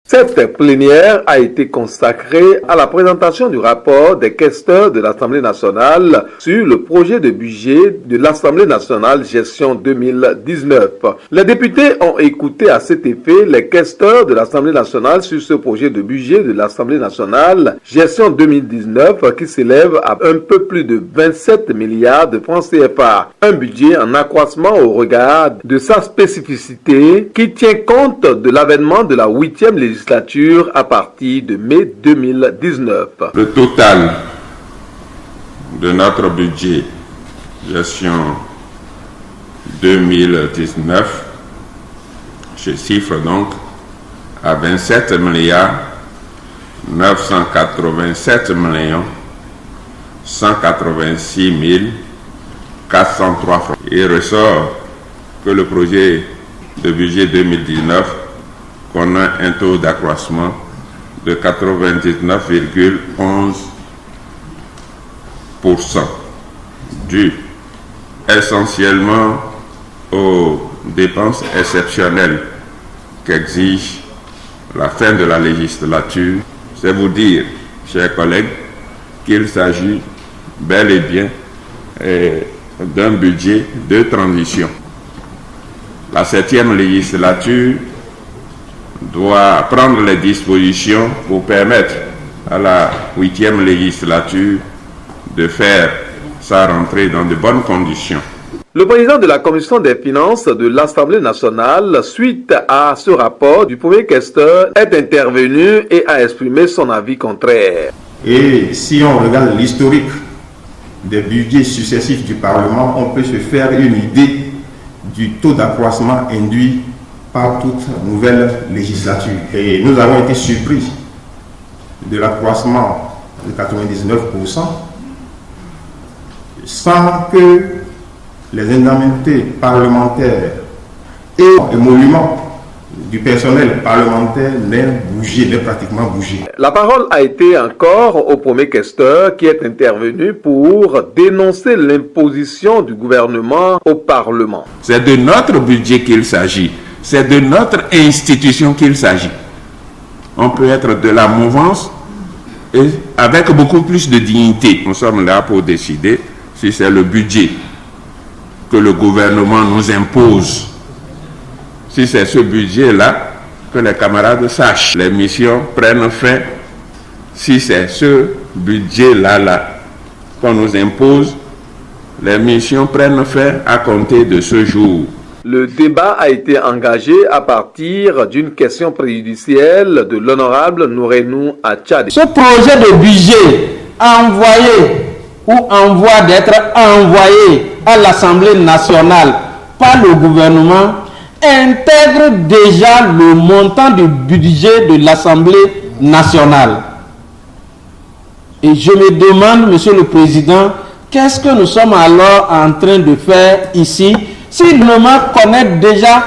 Cette plénière a été consacrée à la présentation du rapport des questeurs de l'Assemblée nationale sur le projet de budget de l'Assemblée nationale gestion 2019. Les députés ont écouté à cet effet les questeurs de l'Assemblée nationale sur ce projet de budget de l'Assemblée nationale gestion 2019 qui s'élève à un peu plus de 27 milliards de francs CFA. Un budget en accroissement au regard de sa spécificité qui tient compte de l'avènement de la 8e législature à partir de mai 2019. Le total de notre budget gestion 2019 se chiffre donc à 27 milliards 987 millions 186 403 francs. Il ressort que le projet de budget 2019 connaît un taux d'accroissement de 99,11%, dû essentiellement aux dépenses exceptionnelles qu'exige la fin de la législature. C'est vous dire, chers collègues, qu'il s'agit bel et bien d'un budget de transition. La 7e législature doit prendre les dispositions pour permettre à la 8e législature de faire sa rentrée dans de bonnes conditions. Le président de la Commission des finances de l'Assemblée nationale, suite à ce rapport du premier questeur, est intervenu et a exprimé son avis contraire. Et si on regarde l'historique des budgets successifs du Parlement, on peut se faire une idée du taux d'accroissement induit par toute nouvelle législature. Et nous avons été surpris de l'accroissement de 99% sans que les indemnités parlementaires et émoluments du personnel parlementaire n'aient pratiquement bougé. La parole a été encore au premier questeur qui est intervenu pour dénoncer l'imposition du gouvernement au Parlement. C'est de notre budget qu'il s'agit. C'est de notre institution qu'il s'agit. On peut être de la mouvance et avec beaucoup plus de dignité. Nous sommes là pour décider si c'est le budget que le gouvernement nous impose. Si c'est ce budget-là, que les camarades sachent. Les missions prennent fin. Si c'est ce budget-là qu'on nous impose, les missions prennent fin à compter de ce jour. Le débat a été engagé à partir d'une question préjudicielle de l'honorable Nourenou Atchadi. Ce projet de budget envoyé ou en voie d'être envoyé à l'Assemblée nationale par le gouvernement intègre déjà le montant du budget de l'Assemblée nationale. Et je me demande, Monsieur le Président, qu'est-ce que nous sommes alors en train de faire ici? Si le gouvernement connaît déjà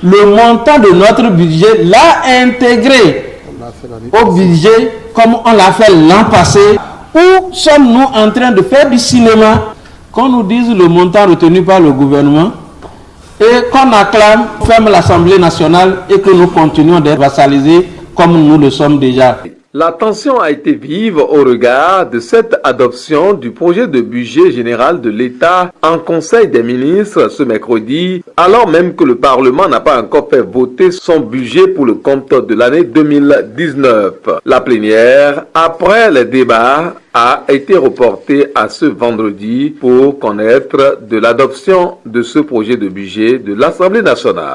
le montant de notre budget, l'a intégré au budget comme on l'a fait l'an passé, où sommes-nous en train de faire du cinéma? Qu'on nous dise le montant retenu par le gouvernement et qu'on acclame, ferme l'Assemblée nationale et que nous continuons d'être vassalisés comme nous le sommes déjà. La tension a été vive au regard de cette adoption du projet de budget général de l'État en Conseil des ministres ce mercredi, alors même que le Parlement n'a pas encore fait voter son budget pour le compte de l'année 2019. La plénière, après les débats, a été reportée à ce vendredi pour connaître de l'adoption de ce projet de budget de l'Assemblée nationale.